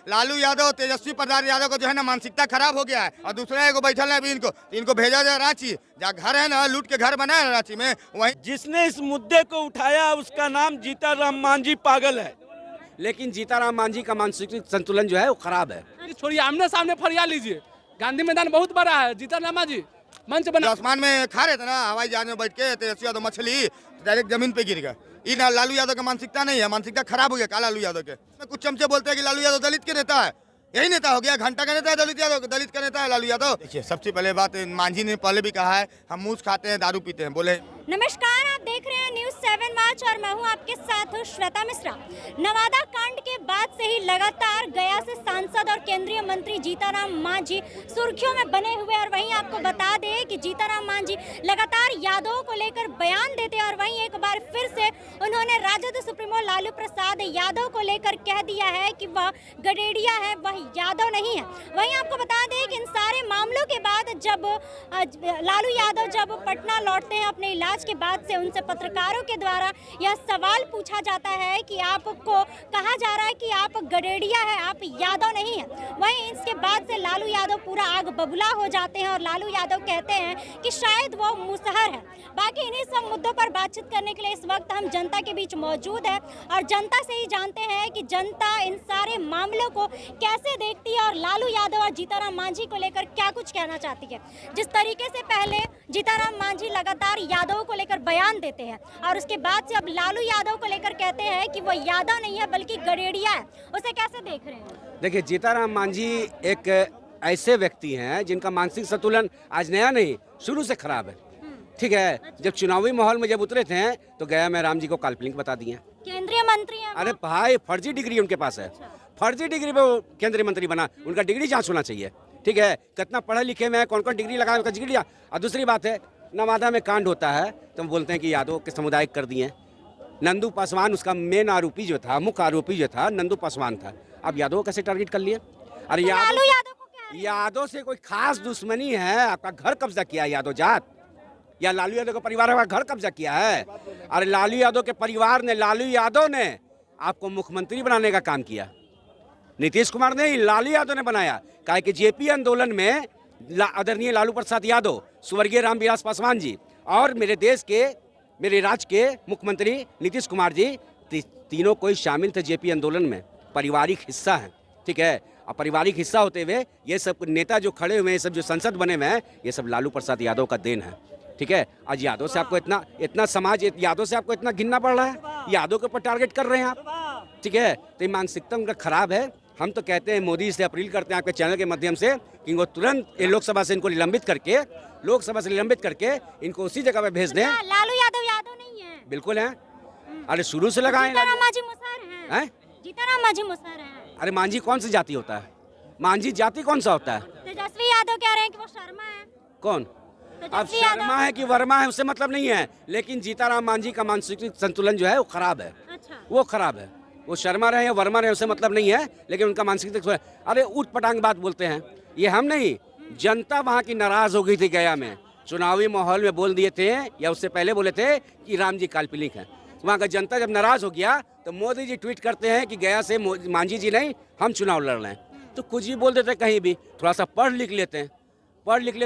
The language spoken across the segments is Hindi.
लालू यादव तेजस्वी प्रसाद यादव को जो है ना मानसिकता खराब हो गया है, और दूसरा एगो बैठल है अभी इनको भेजा जाए रांची, जहाँ घर है ना लूट के घर बनाया रांची में, वहीं जिसने इस मुद्दे को उठाया उसका नाम जीताराम मांझी पागल है, लेकिन जीताराम मांझी का मानसिक संतुलन जो है वो खराब है। छोड़िए, आमने सामने फरिया लीजिए, गांधी मैदान बहुत बड़ा है, जीताराम मांझी मंच बना। आसमान में खा रहे थे ना हवाई जहाज में बैठ के तेजस्वी यादव मछली डायरेक्ट जमीन पे गिर गया। ये ना लालू यादव का मानसिकता नहीं है, मानसिकता खराब हो गया का लालू यादव के। कुछ चमचे बोलते हैं कि लालू यादव दलित के नेता है, यही नेता हो गया, घंटा का नेता है दलित का नेता है लालू यादव। देखिए सबसे पहले बात मांझी ने पहले भी कहा है, हम मूस खाते हैं दारू पीते हैं, बोले। नमस्कार, आप देख रहे हैं न्यूज़ 7 मार्च और मैं हूं आपके साथ श्वेता मिश्रा। नवादा कांड के बाद से ही लगातार गया से सांसद और केंद्रीय मंत्री जीताराम मांझी सुर्खियों में बने हुए, और वहीं आपको बता दें कि जीताराम मांझी लगातार यादवों को लेकर बयान देते हैं, और वहीं एक बार फिर से उन्होंने राजद सुप्रीमो लालू प्रसाद यादव को लेकर कह दिया है कि वह गडेरिया है, वह यादव नहीं है। वहीं आपको बता दें कि इन सारे मामलों के बाद जब लालू यादव जब पटना लौटते हैं अपने इलाज के बाद से, उनसे पत्रकारों के द्वारा यह सवाल पूछा जाता है कि आपको कहा जा रहा है कि आप गडेरिया है, आप यादव नहीं है। वहीं इसके बाद से लालू यादव पूरा आग बबूला हो जाते हैं और लालू यादव कहते हैं कि शायद वो मुसहर है। बाकी इन्हीं सब मुद्दों पर बातचीत करने के लिए इस वक्त हम जनता के बीच मौजूद है, और जनता से ही जानते हैं कि जनता इन सारे मामलों को कैसे देखती है और लालू यादव और जीताराम मांझी को लेकर क्या कुछ कहना चाहती है। जिस तरीके से पहले जीताराम मांझी लगातार यादव को लेकर बयान देते हैं, और उसके बाद से अब लालू यादव को लेकर कहते हैं कि वो यादव नहीं है बल्कि गडेरिया है, उसे कैसे देख रहे हैं? देखिए, जीताराम मांझी एक ऐसे व्यक्ति हैं जिनका मानसिक संतुलन आज नया नहीं, शुरू से खराब है। ठीक है, जब चुनावी माहौल में जब उतरे थे तो गया में राम जी को काल्पनिक बता दिए, केंद्रीय मंत्री हैं। अरे भाई, फर्जी डिग्री उनके पास है, फर्जी डिग्री पे वो केंद्रीय मंत्री बना, उनका डिग्री जांच होना चाहिए। ठीक है, कितना पढ़े लिखे में है, कौन कौन डिग्री लगाया, उनका डिग्री। और दूसरी बात है, नवादा में कांड होता है तो हम बोलते हैं कि यादव के समुदाय कर दिए। नंदू पासवान उसका मेन आरोपी जो था, मुख्य आरोपी जो था नंदू पासवान था। अब यादव कैसे टारगेट कर लिए? अरे यादव से कोई खास दुश्मनी है? आपका घर कब्जा किया यादव जात, या लालू यादव का परिवार का घर कब्जा किया है? अरे लालू यादव के परिवार ने, लालू यादव ने आपको मुख्यमंत्री बनाने का काम किया, नीतीश कुमार ने, लालू यादव ने बनाया। काहे कि जेपी आंदोलन में आदरणीय लालू प्रसाद यादव, स्वर्गीय रामविलास पासवान जी और मेरे देश के, मेरे राज्य के मुख्यमंत्री नीतीश कुमार जी, तीनों कोई शामिल थे जेपी आंदोलन में, पारिवारिक हिस्सा है। ठीक है, और पारिवारिक हिस्सा होते हुए ये सब नेता जो खड़े हुए हैं, सब जो संसद बने हुए हैं, ये सब लालू प्रसाद यादव का देन है। ठीक है, आज यादव से आपको इतना समाज, यादव से आपको इतना घिनना पड़ रहा है, यादव के ऊपर टारगेट कर रहे हैं आप। ठीक है, तो ये मानसिकता उनका खराब है। हम तो कहते हैं, मोदी से अपील करते हैं आपके चैनल के माध्यम से कि वो तुरंत लोकसभा से इनको निलंबित करके इनको उसी जगह पे भेज दें। लालू यादव नहीं है, बिल्कुल है। अरे शुरू से लगाए जीताराम मांझी मुसहर हैं। जीताराम मांझी मुसहर हैं। अरे मांझी कौन सी जाति होता है? मांझी जाति कौन सा होता है? तेजस्वी यादव कह रहे हैं कि वो शर्मा है। कौन? अब शर्मा है कि वर्मा है उससे मतलब नहीं है, लेकिन जीताराम मांझी का मानसिक संतुलन जो है वो खराब है। अच्छा। वो खराब है। वो शर्मा रहे या वर्मा रहे उससे मतलब नहीं है, लेकिन उनका मानसिक, अरे ऊट पटांग बात बोलते हैं। ये हम नहीं, जनता वहाँ की नाराज हो गई थी। गया में चुनावी माहौल में बोल दिए थे, या उससे पहले बोले थे कि राम जी काल्पनिक है। वहाँ का जनता जब नाराज हो गया तो मोदी जी ट्वीट करते हैं कि गया से मांझी जी नहीं, हम चुनाव लड़ रहे हैं। तो कुछ भी बोल देते, कहीं भी थोड़ा सा पढ़ लिख लेते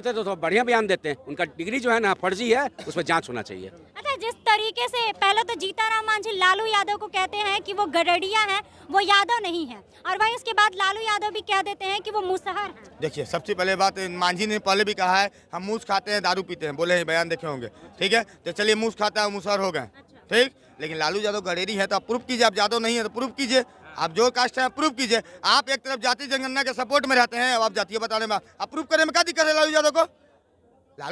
तो थोड़ा बढ़िया बयान देते हैं। उनका डिग्री जो है ना फर्जी है, उस पर जांच होना चाहिए। अच्छा, जिस तरीके से पहले तो जीताराम मांझी लालू यादव को कहते हैं कि वो गडेरिया है, वो यादव नहीं है, और वहीं उसके बाद लालू यादव भी कह देते हैं कि वो मुसहर है। देखिए सबसे पहले बात, मांझी ने पहले भी कहा है, हम मूस खाते हैं दारू पीते हैं, बोले बयान देखे होंगे। ठीक है, तो चलिए मूस खाता है मुसहर हो गए। ठीक, लेकिन लालू यादव गडेरी है तो आप प्रूफ कीजिए। आप यादव नहीं है तो प्रूफ कीजिए, आप जो कास्ट है प्रूफ कीजिए। आप एक तरफ जाति जनगणना के सपोर्ट में रहते हैं, आप जातीय बताने में, आप प्रूफ करने में क्या दिक्कत है? लालू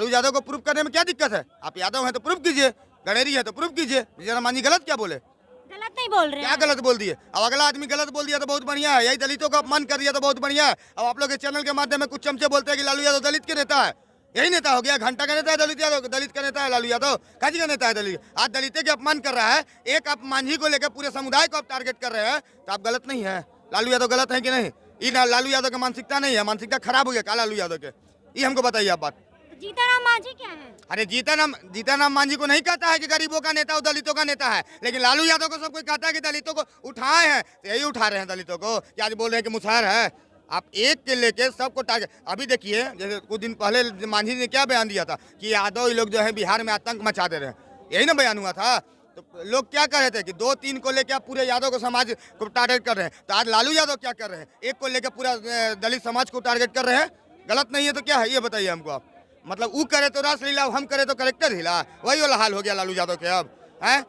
यादव को प्रूफ करने में क्या दिक्कत है? आप यादव हैं तो प्रूफ कीजिए, गडेरी है तो प्रूफ कीजिए। जीताराम मांझी गलत क्या बोले? गलत नहीं बोल रहे क्या गलत बोल दिए? अब अगला आदमी गलत बोल दिया तो बहुत बढ़िया है, यही दलितों का अपमान कर दिया तो बहुत बढ़िया है। अब आप लोग के चैनल के माध्यम में कुछ चमचे बोलते हैं कि लालू यादव दलित के नेता है, यही नेता हो गया, घंटा का नेता है दलित का नेता है लालू यादव, काजी का नेता है दलित। आज दलित के अपमान कर रहा है, एक आप मांझी को लेकर पूरे समुदाय को आप टारगेट कर रहे हैं, तो आप गलत नहीं है। लालू यादव गलत है कि नहीं? ये लालू यादव का मानसिकता नहीं है, मानसिकता खराब हो गया का लालू यादव के? ये हमको बताइए आप बात। जीतन मांझी क्या है? अरे जीतन मांझी को नहीं कहता है कि गरीबों का नेता और दलितों का नेता है, लेकिन लालू यादव को सब कोई कहता है कि दलितों को उठाए हैं, तो यही उठा रहे हैं दलितों को। कि आज बोल रहे हैं कि मुसहर है। आप एक के लेके सबको टारगेट। अभी देखिए जैसे कुछ दिन पहले मांझी ने क्या बयान दिया था कि यादव लोग जो है बिहार में आतंक मचा दे रहे हैं, यही ना बयान हुआ था। तो लोग क्या कर रहे थे कि 2-3 को लेकर पूरे यादव को समाज को टारगेट कर रहे हैं। तो आज लालू यादव क्या कर रहे हैं, एक को लेकर पूरा दलित समाज को टारगेट कर रहे हैं। गलत नहीं है तो क्या है ये बताइए हमको आप। मतलब वो करे तो रासलीला, हम करे तो करेक्टर हिला, वही वाला हाल हो गया लालू यादव के। अब हैं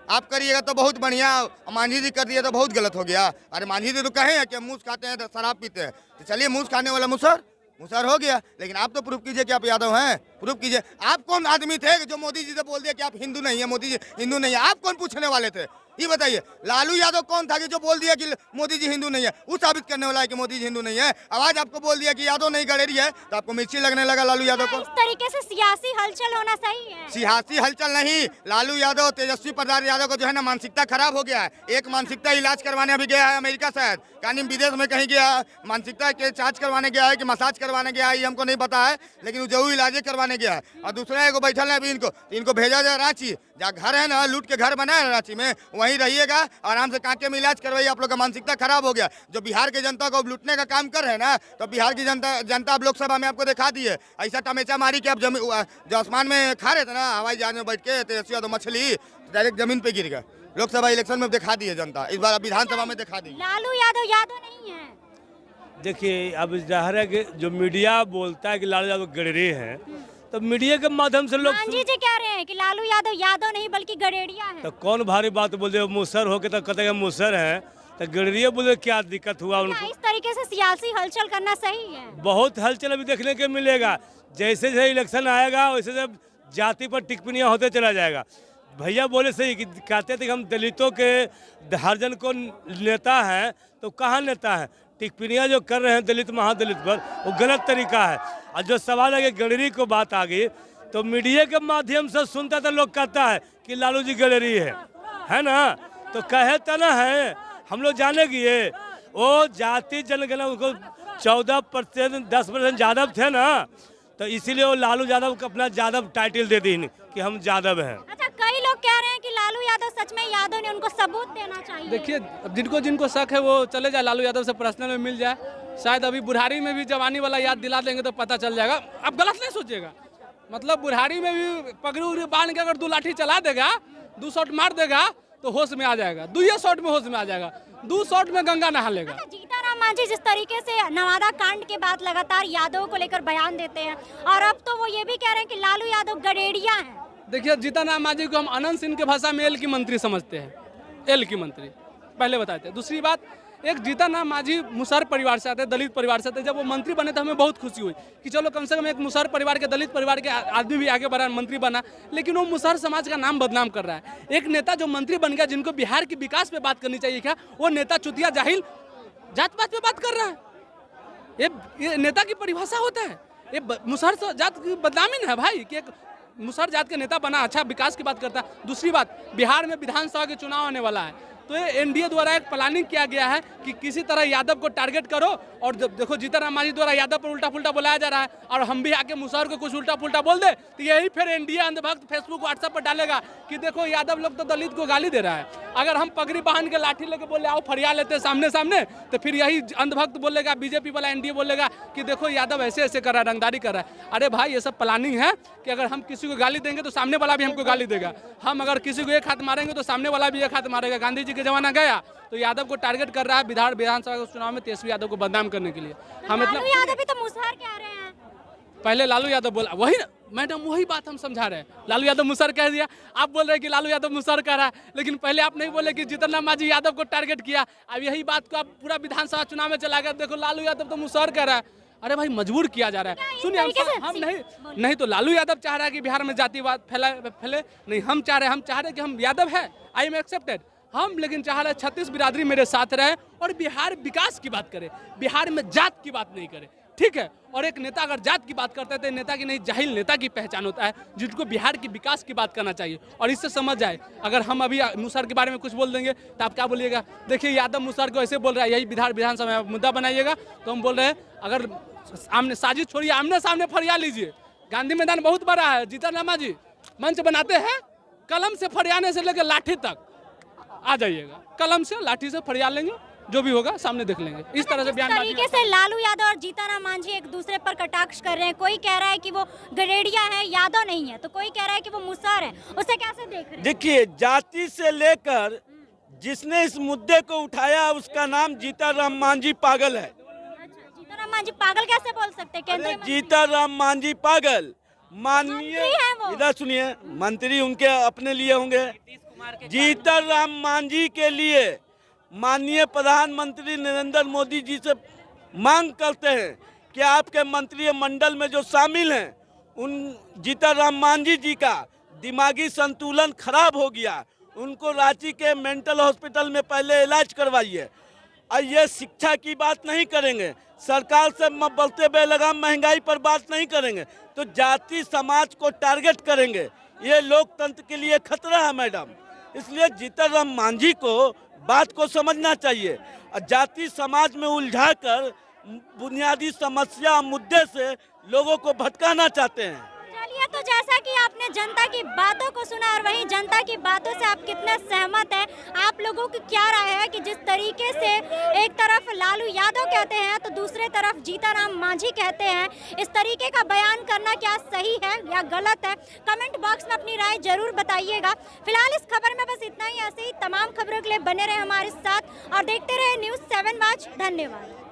आप करिएगा तो बहुत बढ़िया, मांझी जी कर दिए तो बहुत गलत हो गया। अरे मांझी जी तो कहे हैं कि मूस खाते हैं तो शराब पीते हैं, तो चलिए मूस खाने वाला मुसहर हो गया। लेकिन आप तो प्रूफ कीजिए कि आप यादव हैं, प्रूफ कीजिए। आप कौन आदमी थे जो मोदी जी से बोल दिया कि आप हिंदू नहीं है, मोदी जी हिंदू नहीं है? आप कौन पूछने वाले थे ये बताइए। लालू यादव कौन था कि जो बोल दिया कि मोदी जी हिंदू नहीं है? वो साबित करने वाला है कि मोदी जी हिंदू नहीं है। आवाज आपको बोल दिया कि यादव नहीं गडेरी है, तो आपको मिर्ची लगने लगा लालू यादव को। इस तरीके से सियासी हलचल होना सही है? सियासी हलचल नहीं, लालू यादव तेजस्वी प्रसाद यादव को जो है ना मानसिकता खराब हो गया है। एक मानसिकता इलाज करवाने अभी गया है अमेरिका, शायद कहीं विदेश में कहीं गया, मानसिकता के जांच करवाने गया है कि मसाज करवाने गया है, ये हमको नहीं पता है, लेकिन वो जरूर इलाज करवाने गया है। और दूसरा एगो बैठल है अभी इनको भेजा जाए रांची, जहाँ घर है ना लूट के घर बना है रांची में, वहीं रहिएगा आराम से, कांटे में इलाज करवाइए। आप लोग का मानसिकता खराब हो गया। जो बिहार की जनता को लूटने का काम कर रहे हैं ना, तो बिहार की जनता अब लोकसभा में आपको दिखा दी है। ऐसा टमेचा मारी कि आप जो आसमान में खा रहे थे ना हवाई जहाज में बैठ के तेजस्वी यादव मछली, डायरेक्ट जमीन पे गिर गया। लोकसभा इलेक्शन में दिखा दी है जनता, इस बार विधानसभा में दिखा दी। लालू यादव यादव नहीं है। देखिए अब जाहिर है कि जो मीडिया बोलता है कि लालू यादव गडरे हैं, तो मीडिया के माध्यम से लोग मांझी जी कह रहे हैं कि लालू यादव यादव नहीं बल्कि गडेरिया है। तो कौन भारी बात बोल दे, मुसहर होके तो कहते हैं मुसहर है, तो गडरिया बोले क्या दिक्कत हुआ उनको? इस तरीके से सियासी हलचल करना सही है? बहुत हलचल अभी देखने को मिलेगा। जैसे जैसे इलेक्शन आएगा वैसे जब जाति पर टिप्पणियाँ होते चला जाएगा। भैया बोले सही कि कहते थे कि हम दलितों के हर जन को नेता हैं, तो कहाँ नेता है? टिप्पणियाँ जो कर रहे हैं दलित महादलित पर, वो गलत तरीका है। और जो सवाल है कि गडरी को बात आ गई, तो मीडिया के माध्यम से सुनता था, लोग कहता है कि लालू जी गडरी है ना, तो कहे तो ना है, हम लोग जाने कि ये वो जाति जनगणना उनको 14% 10% यादव थे ना, तो इसीलिए वो लालू यादव को अपना यादव टाइटल दे दी कि हम यादव हैं। अच्छा, कई लोग कह रहे हैं कि लालू यादव सच में यादव ने, उनको सबूत देना चाहिए। देखिए जिनको जिनको शक है वो चले जाए, लालू यादव से पर्सनल में मिल जाए। शायद अभी बुढ़ारी में भी जवानी वाला याद दिला देंगे तो पता चल जाएगा। आप गलत नहीं सोचिएगा, मतलब बुढ़ारी में भी पगड़ी उगड़ी बांध के अगर 2 लाठी चला देगा, 2 शॉट मार देगा तो होश में आ जाएगा। 2 शॉट में होश में आ जाएगा, 2 शॉट में गंगा नहा लेगा। जीतन मांझी जिस तरीके से नवादा कांड के बाद लगातार यादव को लेकर बयान देते हैं, और अब तो वो ये भी कह रहे हैं कि लालू यादव गडेरिया हैं। देखिए जीतन राम मांझी को हम अनंत सिंह के भाषा में एल की मंत्री समझते हैं, एल की मंत्री पहले बताते हैं। दूसरी बात, एक जीतन राम मांझी मुसहर परिवार से आते हैं, दलित परिवार से आते हैं। जब वो मंत्री बने तो हमें बहुत खुशी हुई कि चलो कम से कम एक मुसहर परिवार के, दलित परिवार के आदमी भी आगे बढ़ा, मंत्री बना। लेकिन वो मुसहर समाज का नाम बदनाम कर रहा है। एक नेता जो मंत्री बन गया, जिनको बिहार के विकास पे बात करनी चाहिए, क्या वो नेता चुतिया जाहिल जात पात पे बात कर रहा है? ये नेता की परिभाषा होता है? ये मुसहर जात की बदनामी है भाई, कि एक मुसहर जात के नेता बना, अच्छा विकास की बात करता है। दूसरी बात, बिहार में विधानसभा के चुनाव आने वाला है, तो ये एनडीए द्वारा एक प्लानिंग किया गया है कि किसी तरह यादव को टारगेट करो। और जब देखो जीतन राम मांझी द्वारा यादव पर उल्टा पुल्टा बुलाया जा रहा है, और हम भी आके मुसहर को कुछ उल्टा पुल्टा बोल दे, तो यही फिर एनडीए अंधभक्त फेसबुक व्हाट्सएप पर डालेगा कि देखो यादव लोग तो दलित को गाली दे रहा है। अगर हम पगड़ी बांध के लाठी लेके बोले आओ फरिया लेते सामने सामने, तो फिर यही अंधभक्त बोलेगा, बीजेपी वाला एनडीए बोलेगा कि देखो यादव ऐसे ऐसे कर रहा है, रंगदारी कर रहा है। अरे भाई ये सब प्लानिंग है कि अगर हम किसी को गाली देंगे तो सामने वाला भी हमको गाली देगा। हम अगर किसी को एक हाथ मारेंगे तो सामने वाला भी एक हाथ मारेगा। गांधी जी के जमाना गया तो यादव को टारगेट कर रहा है विधानसभा के चुनाव में तेजस्वी यादव को बदनाम करने के लिए। हम लालू यादव भी तो मुसहर कह रहे हैं। पहले लालू यादव बोला, वही ना मैडम, वही बात हम समझा रहे हैं। लालू यादव मुसहर कह दिया, आप बोल रहे हैं कि लालू यादव मुसहर कह रहा है, लेकिन पहले आप नहीं बोले कि जीतन राम मांझी यादव को टारगेट किया। अब यही बात को आप पूरा विधानसभा चुनाव में चला गया, देखो लालू यादव तो मुसहर कह रहा है। अरे भाई मजबूर किया जा रहा है। सुनिए हम नहीं तो लालू यादव चाह रहा है कि बिहार में जातिवाद फैले नहीं, हम चाह रहे कि हम यादव है, आई एम एक्सेप्टेड हम, लेकिन चाह रहे 36 बिरादरी मेरे साथ रहे और बिहार विकास की बात करे, बिहार में जात की बात नहीं करे, ठीक है। और एक नेता अगर जात की बात करते हैं तो नेता की नहीं, जाहिल नेता की पहचान होता है, जिनको बिहार की विकास की बात करना चाहिए। और इससे समझ जाए, अगर हम अभी मुसहर के बारे में कुछ बोल देंगे तो आप क्या बोलिएगा, देखिए यादव मुसहर को ऐसे बोल रहा है, यही विधानसभा में मुद्दा बनाइएगा। तो हम बोल रहे हैं अगर आमने साजिश छोड़िए, आमने सामने फरिया लीजिए, गांधी मैदान बहुत बड़ा है, जीतन राम जी मंच बनाते हैं, कलम से फरियाने से लेकर लाठी तक आ जाइएगा, कलम से लाठी से फरिया लेंगे, जो भी होगा सामने देख लेंगे। इस तरह से जिस तरीके से लालू यादव और जीतन मांझी एक दूसरे पर कटाक्ष कर रहे हैं, कोई कह रहा है कि वो गडेरिया है, यादव नहीं है, तो कोई कह रहा है कि वो मुसहर है, उसे कैसे देख रहे हैं? देखिए, जाति से लेकर जिसने इस मुद्दे को उठाया उसका नाम जीतन राम मांझी पागल है। अच्छा, जीतन राम मांझी पागल कैसे बोल सकते हैं? केंद्रीय मंत्री जीतन राम मांझी पागल, माननीय मंत्री हैं वो। इधर सुनिए, मंत्री उनके अपने लिए होंगे। जीतन राम मांझी के लिए माननीय प्रधानमंत्री नरेंद्र मोदी जी से मांग करते हैं कि आपके मंत्रिमंडल में जो शामिल हैं उन जीतन राम मांझी जी का दिमागी संतुलन खराब हो गया, उनको रांची के मेंटल हॉस्पिटल में पहले इलाज करवाइए। और ये शिक्षा की बात नहीं करेंगे, सरकार से बढ़ते बेलगाम महंगाई पर बात नहीं करेंगे, तो जाति समाज को टारगेट करेंगे। ये लोकतंत्र के लिए खतरा है मैडम। इसलिए जीतन राम मांझी को बात को समझना चाहिए और जाति समाज में उलझाकर बुनियादी समस्या मुद्दे से लोगों को भटकाना चाहते हैं। चलिए, तो जैसा कि आपने जनता की बातों को सुना और वहीं जनता की बातों से आप कितने सहमत हैं, आप लोगों की क्या राय है कि जिस तरीके से एक तरफ लालू यादव कहते हैं तो दूसरे तरफ जीतन राम मांझी कहते हैं, इस तरीके का बयान करना क्या सही है या गलत है? कमेंट बॉक्स में अपनी राय जरूर बताइएगा। फिलहाल इस खबर में बस इतना ही। ऐसे ही तमाम खबरों के लिए बने रहे हमारे साथ और देखते रहे News 7 Watch। धन्यवाद।